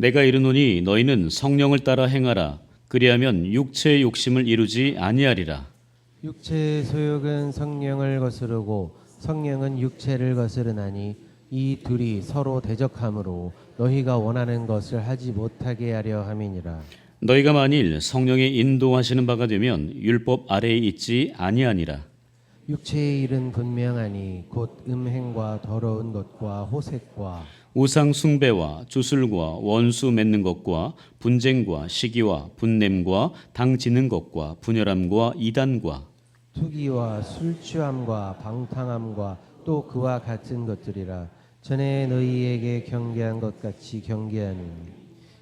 내가 이르노니 너희는 성령을 따라 행하라. 그리하면 육체의 욕심을 이루지 아니하리라. 육체의 소욕은 성령을 거스르고 성령은 육체를 거스르나니 이 둘이 서로 대적함으로 너희가 원하는 것을 하지 못하게 하려 함이니라. 너희가 만일 성령의 인도하시는 바가 되면 율법 아래에 있지 아니하니라. 육체의 일은 분명하니 곧 음행과 더러운 것과 호색과 우상 숭배와 주술과 원수 맺는 것과 분쟁과 시기와 분냄과 당 지는 것과 분열함과 이단과 투기와 술 취함과 방탕함과 또 그와 같은 것들이라. 전에 너희에게 경계한 것 같이 경계하니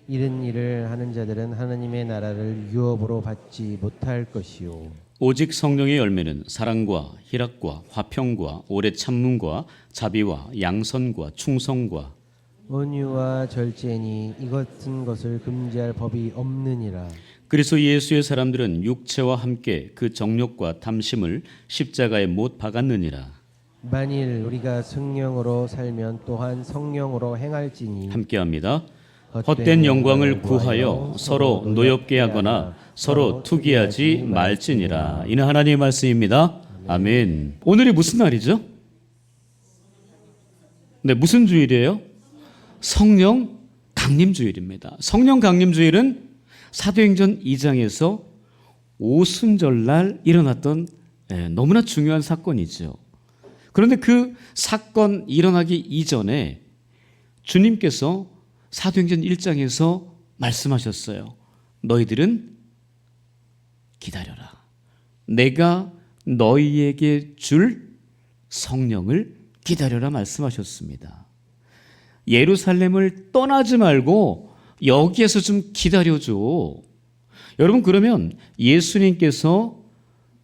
이런 일을 하는 자들은 하나님의 나라를 유업으로 받지 못할 것이요. 오직 성령의 열매는 사랑과 희락과 화평과 오래 참음과 자비와 양선과 충성과 온유와 절제니 이 같은 것을 금지할 법이 없느니라. 그리스도 예수의 사람들은 육체와 함께 그 정욕과 탐심을 십자가에 못 박았느니라. 만일 우리가 성령으로 살면 또한 성령으로 행할지니 함께합니다. 헛된 영광을 구하여 서로 노엽게 하거나 서로 투기하지 말지니라. 이는 하나님의 말씀입니다. 아멘. 오늘이 무슨 날이죠? 네, 무슨 주일이에요? 성령 강림 주일입니다. 성령 강림 주일은 사도행전 2장에서 오순절날 일어났던 너무나 중요한 사건이죠. 그런데 그 사건 일어나기 이전에 주님께서 사도행전 1장에서 말씀하셨어요. 너희들은 기다려라. 내가 너희에게 줄 성령을 기다려라 말씀하셨습니다. 예루살렘을 떠나지 말고 여기에서 좀 기다려줘. 여러분, 그러면 예수님께서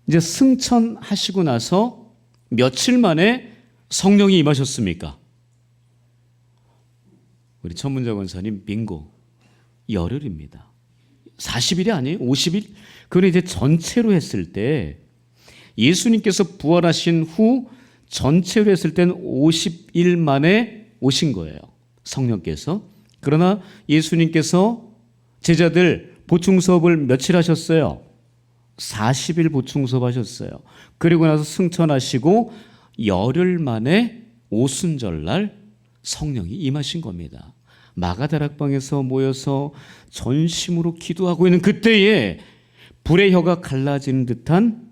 이제 승천하시고 나서 며칠 만에 성령이 임하셨습니까? 우리 천문자 권사님 빙고, 열흘입니다. 40일이 아니에요? 50일? 그건 이제 전체로 했을 때 예수님께서 부활하신 후 전체로 했을 때는 50일 만에 오신 거예요. 성령께서. 그러나 예수님께서 제자들 보충 수업을 며칠 하셨어요? 40일 보충 수업 하셨어요. 그리고 나서 승천하시고 열흘 만에 오순절날 성령이 임하신 겁니다. 마가다락방에서 모여서 전심으로 기도하고 있는 그때에 불의 혀가 갈라지는 듯한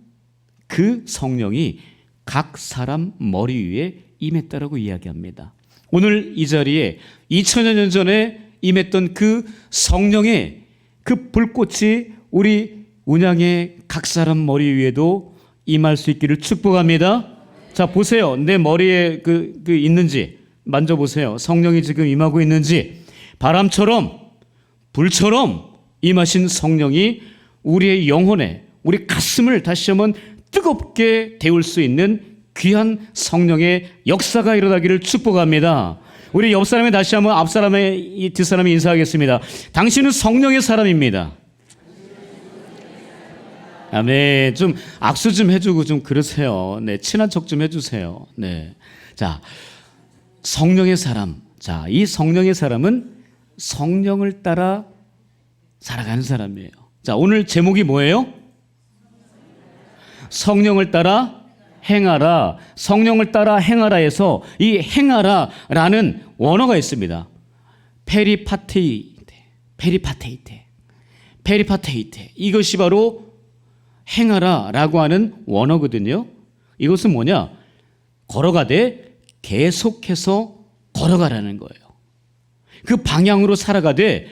그 성령이 각 사람 머리 위에 임했다라고 이야기합니다. 오늘 이 자리에 2000여 년 전에 임했던 그 성령의 그 불꽃이 우리 운양의 각 사람 머리 위에도 임할 수 있기를 축복합니다. 자, 보세요. 내 머리에 그 있는지 만져보세요. 성령이 지금 임하고 있는지. 바람처럼 불처럼 임하신 성령이 우리의 영혼에, 우리 가슴을 다시 한번 뜨겁게 데울 수 있는 귀한 성령의 역사가 일어나기를 축복합니다. 우리 옆 사람이 다시 한번 앞 사람의 이 뒷사람이 인사하겠습니다. 당신은 성령의 사람입니다. 아멘. 좀 악수 좀 해주고 좀 그러세요. 네, 친한 척 좀 해주세요. 네, 자, 성령의 사람. 자, 이 성령의 사람은 성령을 따라 살아가는 사람이에요. 자, 오늘 제목이 뭐예요? 성령을 따라 행하라. 성령을 따라 행하라에서 이 행하라라는 원어가 있습니다. 페리파테이테. 이것이 바로 행하라라고 하는 원어거든요. 이것은 뭐냐? 걸어가되 계속해서 걸어가라는 거예요. 그 방향으로 살아가되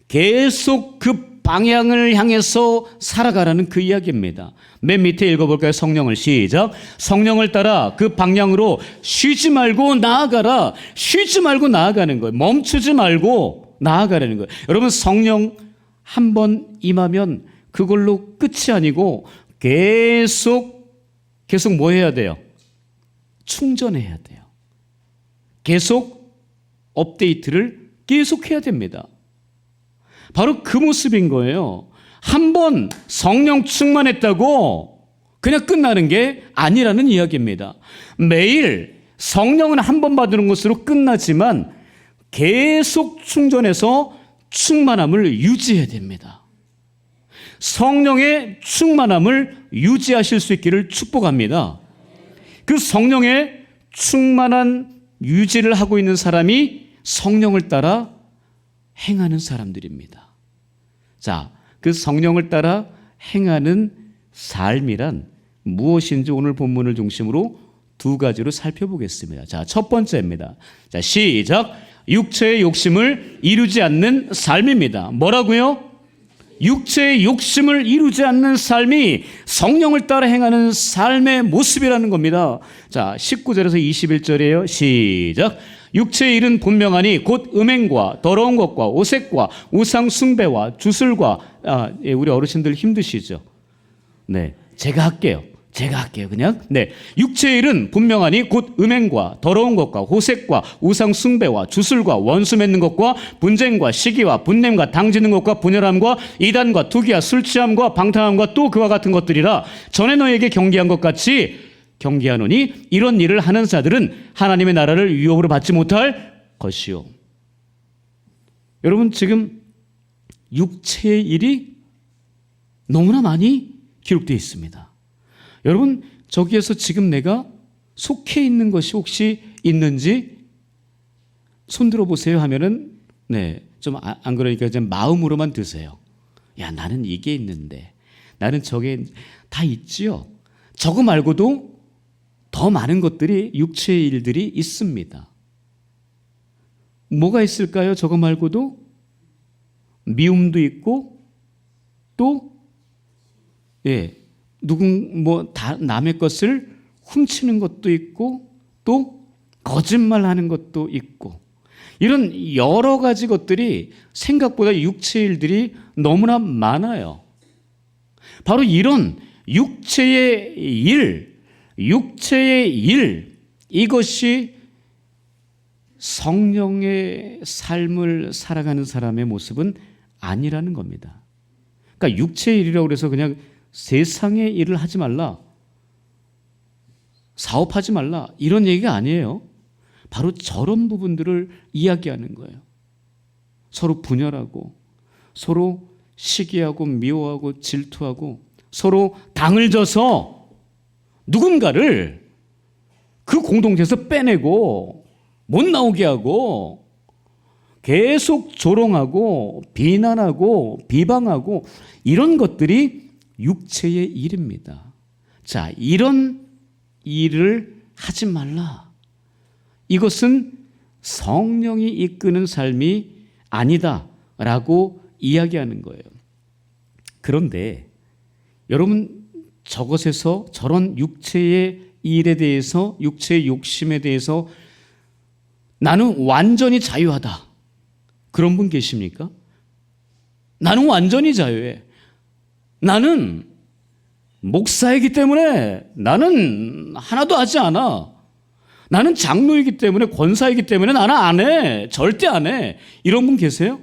계속 그 방향을 향해서 살아가라는 그 이야기입니다. 맨 밑에 읽어볼까요? 성령을 시작. 성령을 따라 그 방향으로 쉬지 말고 나아가라. 쉬지 말고 나아가는 거예요. 멈추지 말고 나아가라는 거예요. 여러분, 성령 한 번 임하면 그걸로 끝이 아니고 계속 뭐 해야 돼요? 충전해야 돼요. 계속 업데이트를 계속해야 됩니다. 바로 그 모습인 거예요. 한 번 성령 충만했다고 그냥 끝나는 게 아니라는 이야기입니다. 매일 성령은 한 번 받는 것으로 끝나지만 계속 충전해서 충만함을 유지해야 됩니다. 성령의 충만함을 유지하실 수 있기를 축복합니다. 그 성령의 충만한 유지를 하고 있는 사람이 성령을 따라 행하는 사람들입니다. 자, 그 성령을 따라 행하는 삶이란 무엇인지 오늘 본문을 중심으로 두 가지로 살펴보겠습니다. 자, 첫 번째입니다. 자, 시작. 육체의 욕심을 이루지 않는 삶입니다. 뭐라고요? 육체의 욕심을 이루지 않는 삶이 성령을 따라 행하는 삶의 모습이라는 겁니다. 자, 19절에서 21절이에요. 시작. 육체의 일은 분명하니 곧 음행과 더러운 것과 오색과 우상 숭배와 주술과 우리 어르신들 힘드시죠? 네, 제가 할게요. 그냥. 네. 육체의 일은 분명하니 곧 음행과 더러운 것과 호색과 우상 숭배와 주술과 원수 맺는 것과 분쟁과 시기와 분냄과 당지는 것과 분열함과 이단과 투기와 술 취함과 방탕함과 또 그와 같은 것들이라 전에 너에게 경계한 것 같이 경계하노니 이런 일을 하는 자들은 하나님의 나라를 유업으로 받지 못할 것이요. 여러분, 지금 육체의 일이 너무나 많이 기록되어 있습니다. 여러분, 저기에서 지금 내가 속해 있는 것이 혹시 있는지 손 들어보세요 하면은 좀 안 그러니까 좀 마음으로만 드세요. 야, 나는 이게 있는데, 나는 저게 다 있지요. 저거 말고도 더 많은 것들이 육체의 일들이 있습니다. 뭐가 있을까요? 저거 말고도 미움도 있고 또 남의 것을 훔치는 것도 있고 또 거짓말하는 것도 있고 이런 여러 가지 것들이 생각보다 육체의 일들이 너무나 많아요. 바로 이런 육체의 일, 이것이 성령의 삶을 살아가는 사람의 모습은 아니라는 겁니다. 그러니까 육체의 일이라고 해서 그냥 세상의 일을 하지 말라, 사업하지 말라 이런 얘기가 아니에요. 바로 저런 부분들을 이야기하는 거예요. 서로 분열하고 서로 시기하고 미워하고 질투하고 서로 당을 져서 누군가를 그 공동체에서 빼내고 못 나오게 하고 계속 조롱하고 비난하고 비방하고 이런 것들이 육체의 일입니다. 자, 이런 일을 하지 말라. 이것은 성령이 이끄는 삶이 아니다라고 이야기하는 거예요. 그런데 여러분, 저것에서 저런 육체의 일에 대해서, 육체의 욕심에 대해서 나는 완전히 자유하다, 그런 분 계십니까? 나는 완전히 자유해. 나는 목사이기 때문에 나는 하나도 하지 않아. 나는 장로이기 때문에, 권사이기 때문에 나는 안 해. 절대 안 해. 이런 분 계세요?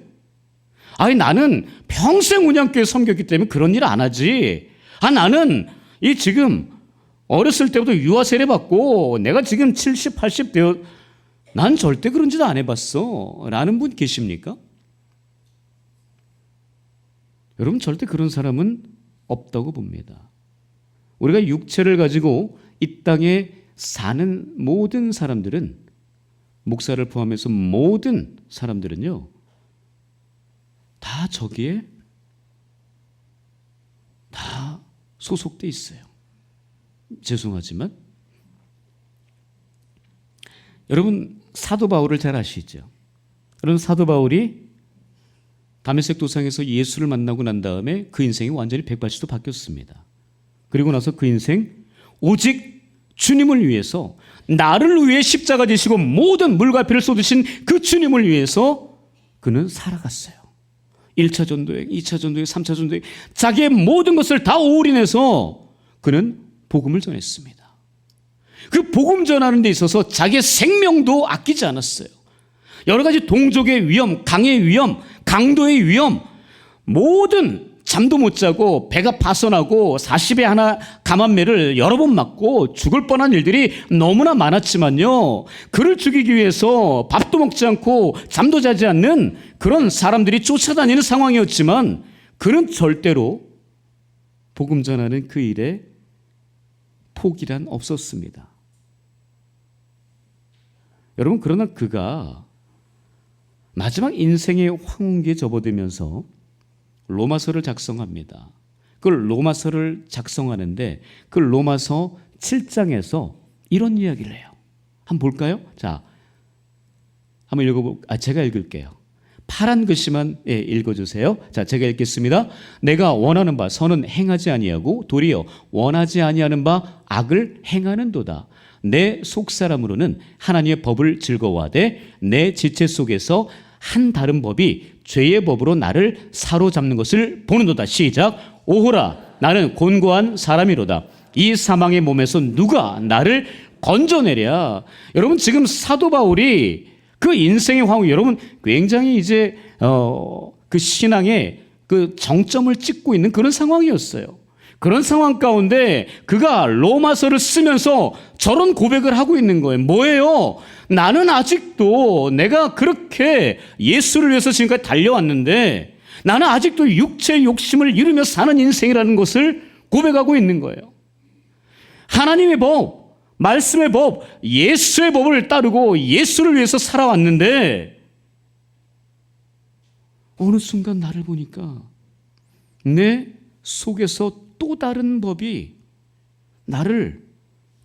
아니, 나는 평생 운양교회 섬겼기 때문에 그런 일 안 하지. 나는 지금 어렸을 때부터 유아 세례 받고 내가 지금 70, 80 되어 난 절대 그런 짓 안 해봤어 라는 분 계십니까? 여러분, 절대 그런 사람은 없다고 봅니다. 우리가 육체를 가지고 이 땅에 사는 모든 사람들은, 목사를 포함해서 모든 사람들은요, 다 저기에 다 소속돼 있어요. 죄송하지만 여러분, 사도 바울을 잘 아시죠? 여러분, 사도 바울이 다메섹 도상에서 예수를 만나고 난 다음에 그 인생이 완전히 180도 바뀌었습니다. 그리고 나서 그 인생 오직 주님을 위해서, 나를 위해 십자가 지시고 모든 물과 피를 쏟으신 그 주님을 위해서 그는 살아갔어요. 1차 전도행, 2차 전도행, 3차 전도행, 자기의 모든 것을 다 올인해서 그는 복음을 전했습니다. 그 복음 전하는 데 있어서 자기의 생명도 아끼지 않았어요. 여러 가지 동족의 위험, 강의 위험, 강도의 위험, 모든 잠도 못 자고 배가 파손하고 40에 하나 감한매를 여러 번 맞고 죽을 뻔한 일들이 너무나 많았지만요. 그를 죽이기 위해서 밥도 먹지 않고 잠도 자지 않는 그런 사람들이 쫓아다니는 상황이었지만 그는 절대로 복음 전하는 그 일에 포기란 없었습니다. 여러분, 그러나 그가 마지막 인생의 황혼기에 접어들면서 로마서를 작성합니다. 그 로마서를 작성하는데 그 로마서 7장에서 이런 이야기를 해요. 한번 볼까요? 자, 한번 제가 읽을게요. 파란 글씨만 읽어주세요. 자, 제가 읽겠습니다. 내가 원하는 바 선은 행하지 아니하고 도리어 원하지 아니하는 바 악을 행하는도다. 내 속사람으로는 하나님의 법을 즐거워하되 내 지체 속에서 한 다른 법이 죄의 법으로 나를 사로잡는 것을 보는도다. 시작. 오호라, 나는 곤고한 사람이로다. 이 사망의 몸에서 누가 나를 건져내랴. 여러분, 지금 사도 바울이 그 인생의 황후, 여러분 굉장히 이제 그 신앙의 그 정점을 찍고 있는 그런 상황이었어요. 그런 상황 가운데 그가 로마서를 쓰면서 저런 고백을 하고 있는 거예요. 뭐예요? 나는 아직도 내가 그렇게 예수를 위해서 지금까지 달려왔는데 나는 아직도 육체의 욕심을 이루며 사는 인생이라는 것을 고백하고 있는 거예요. 하나님의 법, 말씀의 법, 예수의 법을 따르고 예수를 위해서 살아왔는데 어느 순간 나를 보니까 내 속에서 또 다른 법이 나를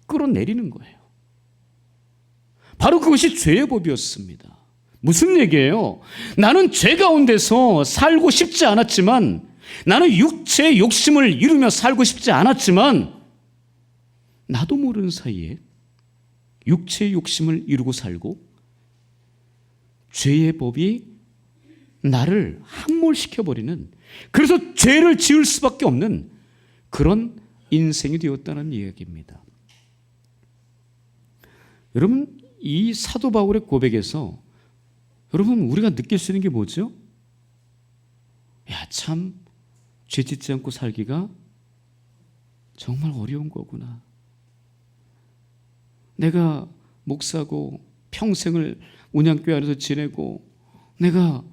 끌어내리는 거예요. 바로 그것이 죄의 법이었습니다. 무슨 얘기예요? 나는 죄 가운데서 살고 싶지 않았지만, 나는 육체의 욕심을 이루며 살고 싶지 않았지만, 나도 모르는 사이에 육체의 욕심을 이루고 살고 죄의 법이 나를 함몰시켜버리는, 그래서 죄를 지을 수밖에 없는 그런 인생이 되었다는 이야기입니다. 여러분, 이 사도 바울의 고백에서 여러분 우리가 느낄 수 있는 게 뭐죠? 야, 참 죄 짓지 않고 살기가 정말 어려운 거구나. 내가 목사고 평생을 운양교회 안에서 지내고 내가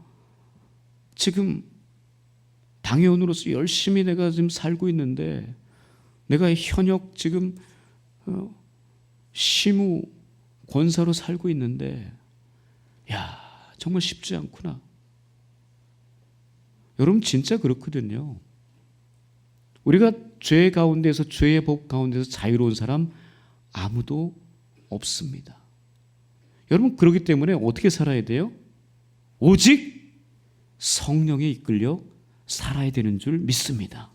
지금 당회원으로서 열심히 내가 지금 살고 있는데 내가 현역 지금 시무 권사로 살고 있는데 야, 정말 쉽지 않구나. 여러분 진짜 그렇거든요. 우리가 죄 가운데서, 죄의 법 가운데서 자유로운 사람 아무도 없습니다. 여러분, 그렇기 때문에 어떻게 살아야 돼요? 오직 성령에 이끌려 살아야 되는 줄 믿습니다.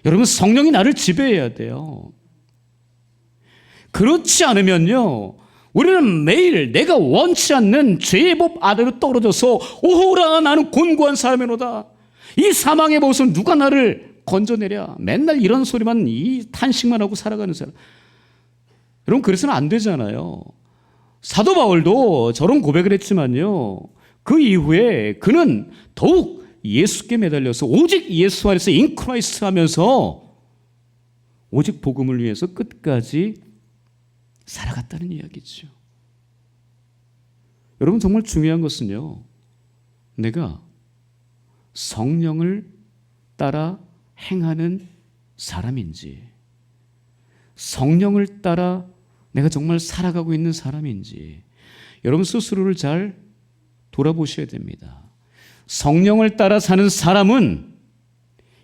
여러분, 성령이 나를 지배해야 돼요. 그렇지 않으면요, 우리는 매일 내가 원치 않는 죄의 법 아래로 떨어져서 오호라, 나는 곤고한 사람이로다. 이 사망의 법에서 누가 나를 건져내랴. 맨날 이런 소리만, 이 탄식만 하고 살아가는 사람. 여러분, 그래서는 안 되잖아요. 사도 바울도 저런 고백을 했지만요, 그 이후에 그는 더욱 예수께 매달려서 오직 예수 안에서 인크라이스트 하면서 오직 복음을 위해서 끝까지 살아갔다는 이야기죠. 여러분, 정말 중요한 것은요, 내가 성령을 따라 행하는 사람인지, 성령을 따라 내가 정말 살아가고 있는 사람인지 여러분 스스로를 잘 돌아보셔야 됩니다. 성령을 따라 사는 사람은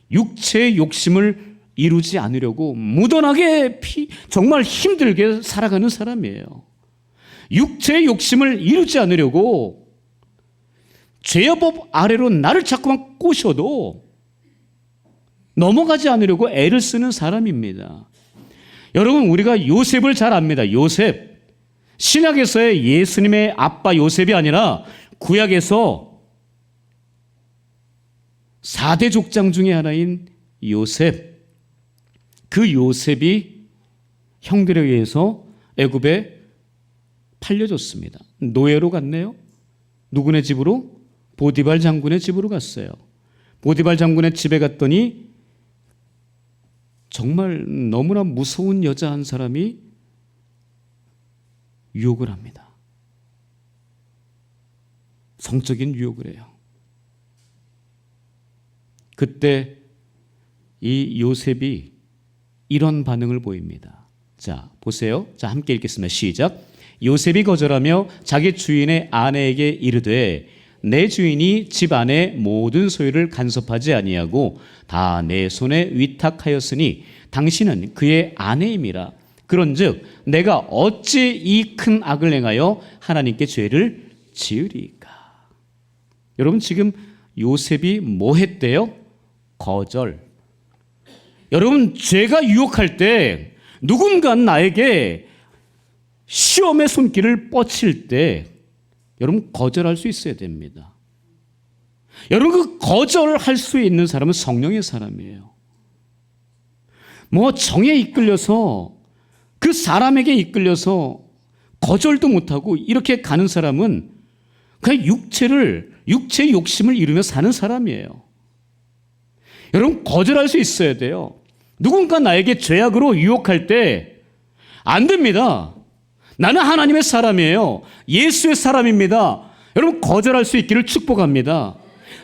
육체의 욕심을 이루지 않으려고 무던하게 정말 힘들게 살아가는 사람이에요. 육체의 욕심을 이루지 않으려고 죄의 법 아래로 나를 자꾸만 꼬셔도 넘어가지 않으려고 애를 쓰는 사람입니다. 여러분, 우리가 요셉을 잘 압니다. 요셉. 신약에서의 예수님의 아빠 요셉이 아니라 구약에서 4대 족장 중에 하나인 요셉. 그 요셉이 형들에 의해서 애굽에 팔려졌습니다. 노예로 갔네요. 누구네 집으로? 보디발 장군의 집으로 갔어요. 보디발 장군의 집에 갔더니 정말 너무나 무서운 여자 한 사람이 유혹을 합니다. 성적인 유혹을 해요. 그때 이 요셉이 이런 반응을 보입니다. 자, 보세요. 자, 함께 읽겠습니다. 시작. 요셉이 거절하며 자기 주인의 아내에게 이르되 내 주인이 집 안의 모든 소유를 간섭하지 아니하고 다 내 손에 위탁하였으니 당신은 그의 아내임이라. 그런즉 내가 어찌 이 큰 악을 행하여 하나님께 죄를 지으리까. 여러분, 지금 요셉이 뭐 했대요? 거절. 여러분, 죄가 유혹할 때 누군가 나에게 시험의 손길을 뻗칠 때 여러분 거절할 수 있어야 됩니다. 여러분, 그 거절할 수 있는 사람은 성령의 사람이에요. 뭐 정에 이끌려서 그 사람에게 이끌려서 거절도 못하고 이렇게 가는 사람은 그냥 육체의 욕심을 이루며 사는 사람이에요. 여러분, 거절할 수 있어야 돼요. 누군가 나에게 죄악으로 유혹할 때 안 됩니다. 나는 하나님의 사람이에요. 예수의 사람입니다. 여러분, 거절할 수 있기를 축복합니다.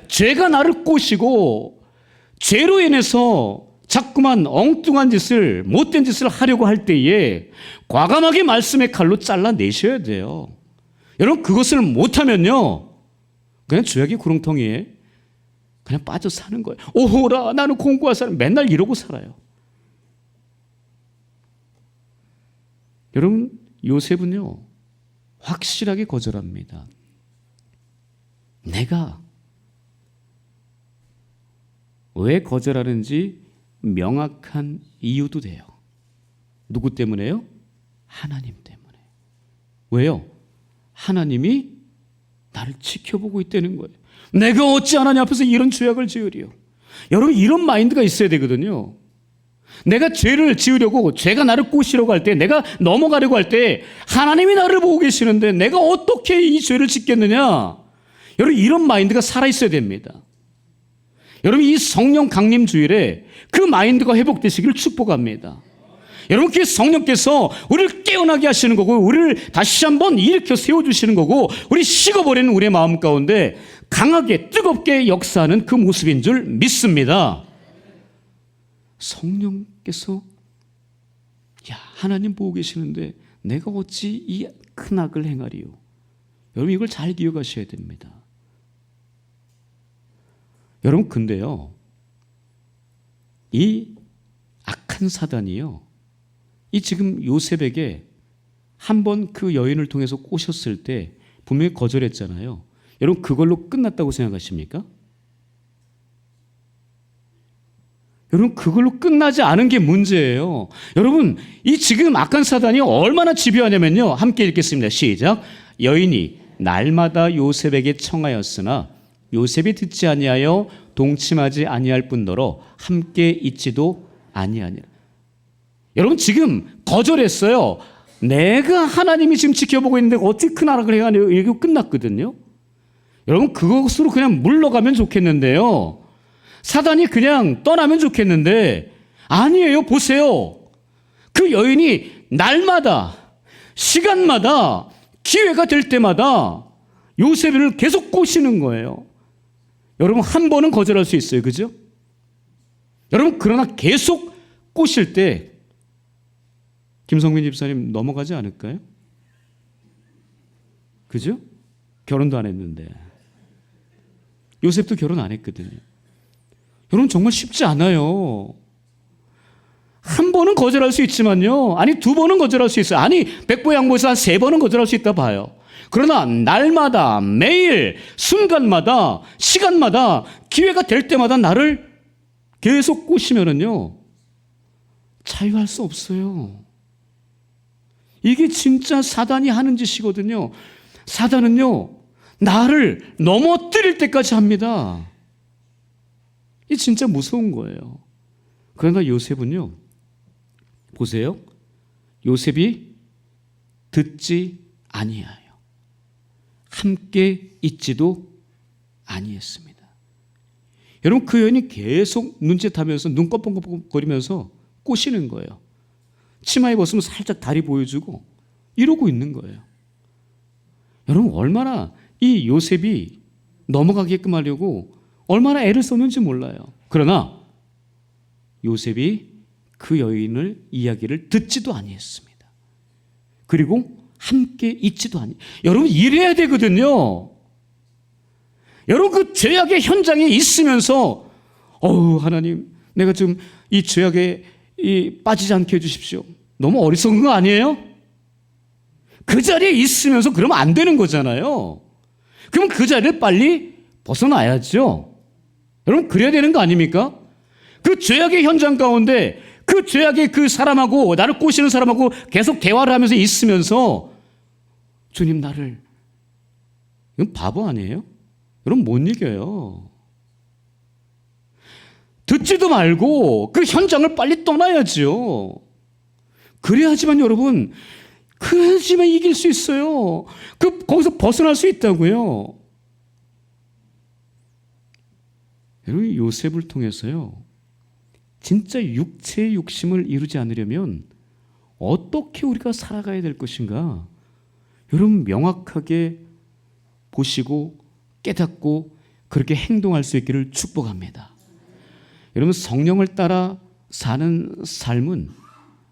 죄가 나를 꼬시고 죄로 인해서 자꾸만 엉뚱한 짓을, 못된 짓을 하려고 할 때에 과감하게 말씀의 칼로 잘라내셔야 돼요. 여러분, 그것을 못하면요 그냥 죄악의 구렁텅이에 그냥 빠져 사는 거예요. 오호라, 나는 공부할 사람, 맨날 이러고 살아요. 여러분, 요셉은요 확실하게 거절합니다. 내가 왜 거절하는지 명확한 이유도 돼요. 누구 때문에요? 하나님 때문에. 왜요? 하나님이 나를 지켜보고 있다는 거예요. 내가 어찌 하나님 앞에서 이런 죄악을 지으리요. 여러분, 이런 마인드가 있어야 되거든요. 내가 죄를 지으려고, 죄가 나를 꼬시려고 할 때, 내가 넘어가려고 할 때 하나님이 나를 보고 계시는데 내가 어떻게 이 죄를 짓겠느냐. 여러분, 이런 마인드가 살아있어야 됩니다. 여러분, 이 성령 강림 주일에 그 마인드가 회복되시기를 축복합니다. 여러분, 그 성령께서 우리를 깨어나게 하시는 거고, 우리를 다시 한번 일으켜 세워주시는 거고, 우리 식어버리는 우리의 마음 가운데 강하게 뜨겁게 역사하는 그 모습인 줄 믿습니다. 성령께서 야, 하나님 보고 계시는데 내가 어찌 이 큰 악을 행하리요. 여러분, 이걸 잘 기억하셔야 됩니다. 여러분, 근데요 이 악한 사단이요 이 지금 요셉에게 한번 그 여인을 통해서 꼬셨을 때 분명히 거절했잖아요. 여러분, 그걸로 끝났다고 생각하십니까? 여러분, 그걸로 끝나지 않은 게 문제예요. 여러분, 이 지금 악한 사단이 얼마나 집요하냐면요, 함께 읽겠습니다. 시작. 여인이 날마다 요셉에게 청하였으나 요셉이 듣지 아니하여 동침하지 아니할 뿐더러 함께 있지도 아니하니라. 여러분, 지금 거절했어요. 내가 하나님이 지금 지켜보고 있는데 어떻게 큰 악을 행하냐고 얘기가 끝났거든요. 여러분, 그것으로 그냥 물러가면 좋겠는데요, 사단이 그냥 떠나면 좋겠는데 아니에요. 보세요. 그 여인이 날마다, 시간마다, 기회가 될 때마다 요셉을 계속 꼬시는 거예요. 여러분, 한 번은 거절할 수 있어요. 그죠? 여러분, 그러나 계속 꼬실 때 김성민 집사님 넘어가지 않을까요? 그죠? 결혼도 안 했는데. 요셉도 결혼 안 했거든요. 여러분, 정말 쉽지 않아요. 한 번은 거절할 수 있지만요, 아니 두 번은 거절할 수 있어요. 아니 백보양보에서 한 세 번은 거절할 수 있다 봐요. 그러나 날마다, 매일, 순간마다, 시간마다, 기회가 될 때마다 나를 계속 꼬시면은요 자유할 수 없어요. 이게 진짜 사단이 하는 짓이거든요. 사단은요 나를 넘어뜨릴 때까지 합니다. 이 진짜 무서운 거예요. 그러나 요셉은요, 보세요. 요셉이 듣지 아니하여 함께 있지도 아니했습니다. 여러분 그 여인이 계속 눈짓하면서 눈 껌뻑껌뻑거리면서 꼬시는 거예요. 치마 입었으면 살짝 다리 보여주고 이러고 있는 거예요. 여러분 얼마나 이 요셉이 넘어가게끔 하려고 얼마나 애를 썼는지 몰라요. 그러나 요셉이 그 여인을 이야기를 듣지도 아니했습니다. 그리고 함께 있지도 아니. 여러분 이래야 되거든요. 여러분 그 죄악의 현장에 있으면서 하나님 내가 지금 이 죄악에 빠지지 않게 해주십시오. 너무 어리석은 거 아니에요? 그 자리에 있으면서 그러면 안 되는 거잖아요. 그럼 그 자리를 빨리 벗어나야죠. 여러분 그래야 되는 거 아닙니까? 그 죄악의 현장 가운데 그 죄악의 그 사람하고 나를 꼬시는 사람하고 계속 대화를 하면서 있으면서 주님 나를, 이건 바보 아니에요? 여러분 못 이겨요. 듣지도 말고 그 현장을 빨리 떠나야죠. 그래야지만 여러분, 그래야지만 이길 수 있어요. 거기서 벗어날 수 있다고요. 여러분 요셉을 통해서요, 진짜 육체의 욕심을 이루지 않으려면 어떻게 우리가 살아가야 될 것인가, 여러분 명확하게 보시고 깨닫고 그렇게 행동할 수 있기를 축복합니다. 여러분 성령을 따라 사는 삶은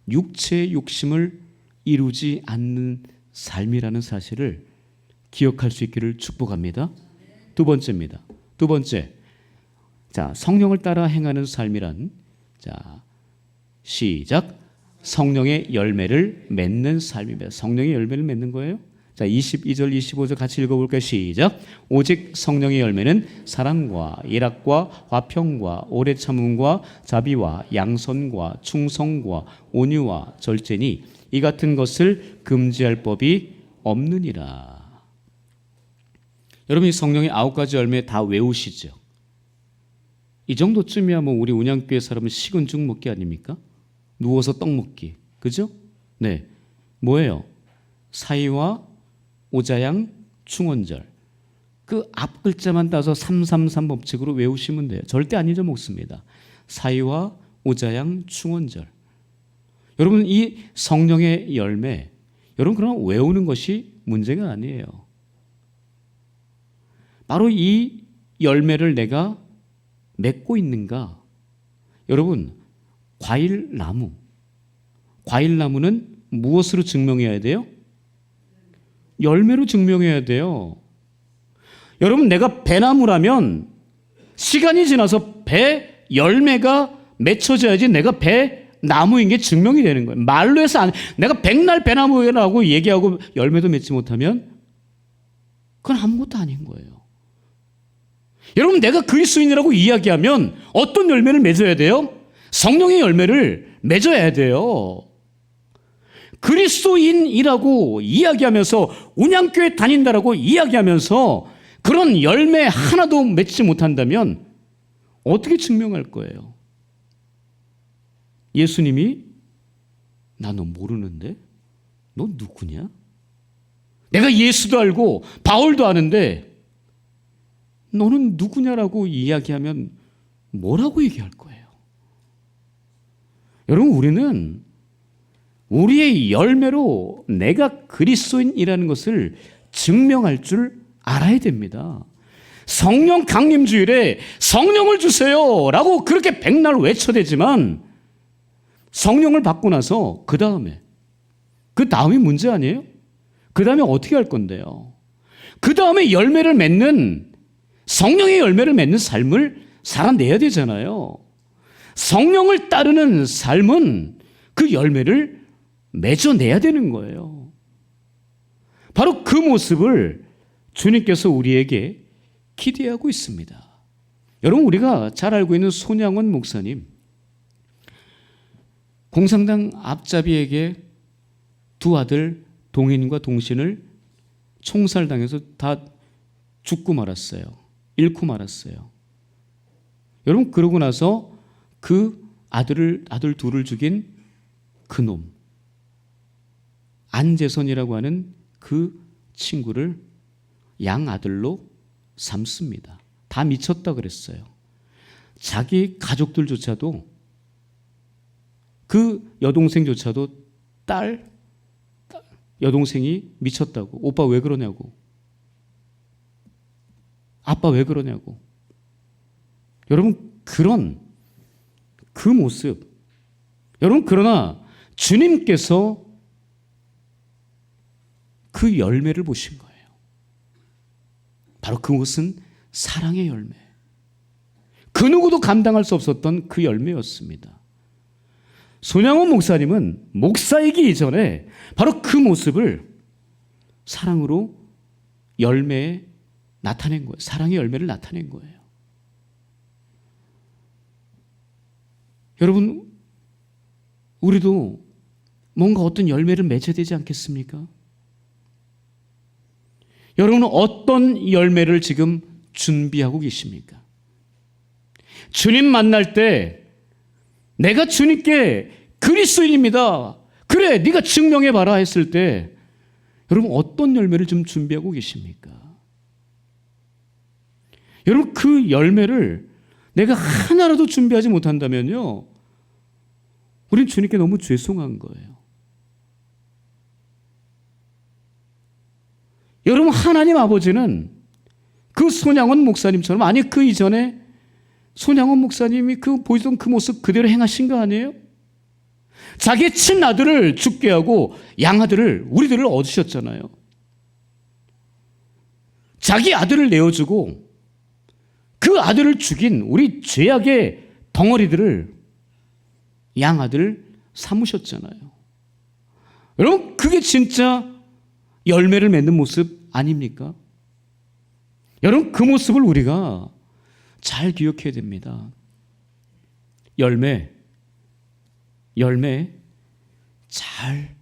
육체의 욕심을 이루지 않는 삶이라는 사실을 기억할 수 있기를 축복합니다. 두 번째입니다. 두 번째, 자, 성령을 따라 행하는 삶이란, 자, 시작, 성령의 열매를 맺는 삶입니다. 성령의 열매를 맺는 거예요. 자, 22절 25절 같이 읽어볼까요? 시작. 오직 성령의 열매는 사랑과 일악과 화평과 오래 참음과 자비와 양선과 충성과 온유와 절제니 이 같은 것을 금지할 법이 없느니라. 여러분 이 성령의 9가지 열매 다 외우시죠? 이 정도쯤이야 뭐 우리 운양교회 사람은 식은 죽 먹기 아닙니까? 누워서 떡 먹기, 그죠? 네, 뭐예요? 사이와 오자양 충원절, 그 앞 글자만 따서 333 법칙으로 외우시면 돼요. 절대 안 잊어먹습니다. 사이와 오자양 충원절. 여러분 이 성령의 열매, 여러분 그럼 외우는 것이 문제가 아니에요. 바로 이 열매를 내가 맺고 있는가? 여러분 과일나무는 무엇으로 증명해야 돼요? 열매로 증명해야 돼요. 여러분 내가 배나무라면 시간이 지나서 배 열매가 맺혀져야지 내가 배나무인 게 증명이 되는 거예요. 말로 해서 내가 백날 배나무라고 얘기하고 열매도 맺지 못하면 그건 아무것도 아닌 거예요. 여러분 내가 그리스도인이라고 이야기하면 어떤 열매를 맺어야 돼요? 성령의 열매를 맺어야 돼요. 그리스도인이라고 이야기하면서 운양교회 다닌다라고 이야기하면서 그런 열매 하나도 맺지 못한다면 어떻게 증명할 거예요? 예수님이 나 너 모르는데? 너 누구냐? 내가 예수도 알고 바울도 아는데 너는 누구냐라고 이야기하면 뭐라고 얘기할 거예요? 여러분 우리는 우리의 열매로 내가 그리스도인이라는 것을 증명할 줄 알아야 됩니다. 성령 강림주일에 성령을 주세요 라고 그렇게 백날 외쳐대지만 성령을 받고 나서 그 다음이 문제 아니에요? 그 다음에 어떻게 할 건데요? 그 다음에 열매를 맺는, 성령의 열매를 맺는 삶을 살아내야 되잖아요. 성령을 따르는 삶은 그 열매를 맺어내야 되는 거예요. 바로 그 모습을 주님께서 우리에게 기대하고 있습니다. 여러분 우리가 잘 알고 있는 손양원 목사님, 공산당 앞잡이에게 두 아들 동인과 동신을 총살당해서 다 죽고 말았어요. 잃고 말았어요. 여러분 그러고 나서 그 아들 둘을 죽인 그놈 안재선이라고 하는 그 친구를 양아들로 삼습니다. 다 미쳤다 그랬어요. 자기 가족들조차도 그 여동생조차도 여동생이 미쳤다고, 오빠 왜 그러냐고, 아빠 왜 그러냐고. 여러분, 그런 그 모습, 여러분, 그러나 주님께서 그 열매를 보신 거예요. 바로 그것은 사랑의 열매. 그 누구도 감당할 수 없었던 그 열매였습니다. 손양원 목사님은 목사이기 이전에 바로 그 모습을 사랑으로 열매에 나타낸 거예요. 사랑의 열매를 나타낸 거예요. 여러분, 우리도 뭔가 어떤 열매를 맺어야 되지 않겠습니까? 여러분은 어떤 열매를 지금 준비하고 계십니까? 주님 만날 때 내가 주님께 그리스도인입니다, 그래 네가 증명해봐라 했을 때 여러분 어떤 열매를 좀 준비하고 계십니까? 여러분, 그 열매를 내가 하나라도 준비하지 못한다면요, 우린 주님께 너무 죄송한 거예요. 여러분, 하나님 아버지는 그 손양원 목사님처럼, 아니 그 이전에 손양원 목사님이 그 보이던 그 모습 그대로 행하신 거 아니에요? 자기의 친아들을 죽게 하고 양아들을, 우리들을 얻으셨잖아요. 자기 아들을 내어주고 그 아들을 죽인 우리 죄악의 덩어리들을 양아들 삼으셨잖아요. 여러분, 그게 진짜 열매를 맺는 모습 아닙니까? 여러분, 그 모습을 우리가 잘 기억해야 됩니다. 열매 잘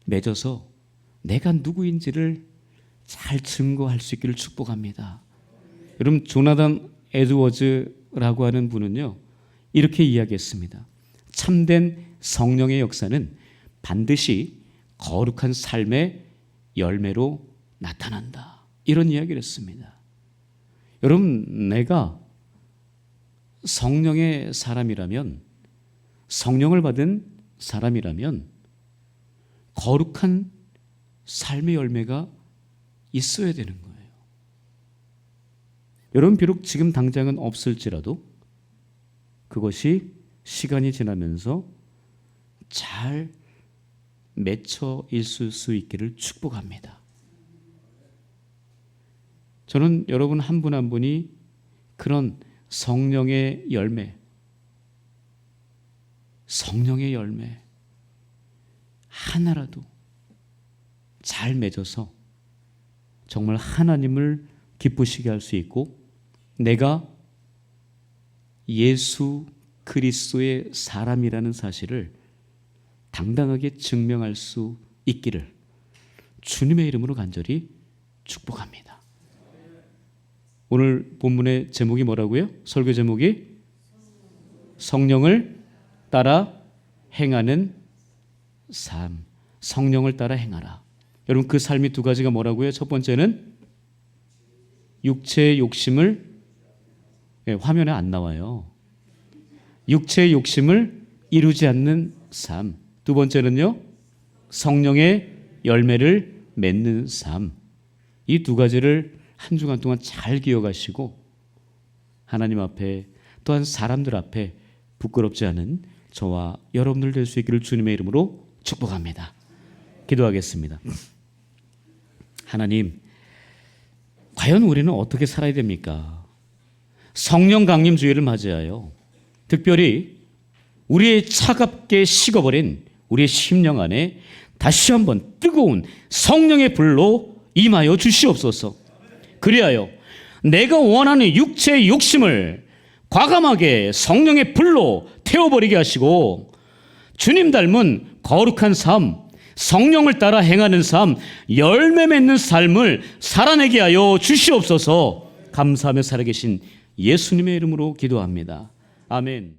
맺어서 내가 누구인지를 잘 증거할 수 있기를 축복합니다. 여러분, 조나단 에드워즈라고 하는 분은요, 이렇게 이야기했습니다. 참된 성령의 역사는 반드시 거룩한 삶의 열매로 나타난다, 이런 이야기를 했습니다. 여러분, 내가 성령의 사람이라면, 성령을 받은 사람이라면 거룩한 삶의 열매가 있어야 되는 거예요. 여러분, 비록 지금 당장은 없을지라도 그것이 시간이 지나면서 잘 맺혀 있을 수 있기를 축복합니다. 저는 여러분 한 분 한 분이 그런 성령의 열매 하나라도 잘 맺어서 정말 하나님을 기쁘시게 할 수 있고, 내가 예수 그리스도의 사람이라는 사실을 당당하게 증명할 수 있기를 주님의 이름으로 간절히 축복합니다. 오늘 본문의 제목이 뭐라고요? 설교 제목이 성령을 따라 행하는 삶. 성령을 따라 행하라. 여러분, 그 삶이 두 가지가 뭐라고요? 첫 번째는 육체의 욕심을, 화면에 안 나와요. 육체의 욕심을 이루지 않는 삶. 두 번째는요, 성령의 열매를 맺는 삶. 이 두 가지를 한 주간 동안 잘 기억하시고 하나님 앞에, 또한 사람들 앞에 부끄럽지 않은 저와 여러분들 될 수 있기를 주님의 이름으로 축복합니다. 기도하겠습니다. 하나님, 과연 우리는 어떻게 살아야 됩니까? 성령 강림 주일을 맞이하여 특별히 우리의 차갑게 식어버린 우리의 심령 안에 다시 한번 뜨거운 성령의 불로 임하여 주시옵소서. 그리하여 내가 원하는 육체의 욕심을 과감하게 성령의 불로 태워버리게 하시고, 주님 닮은 거룩한 삶, 성령을 따라 행하는 삶, 열매 맺는 삶을 살아내게 하여 주시옵소서. 감사하며 살아계신 예수님의 이름으로 기도합니다. 아멘.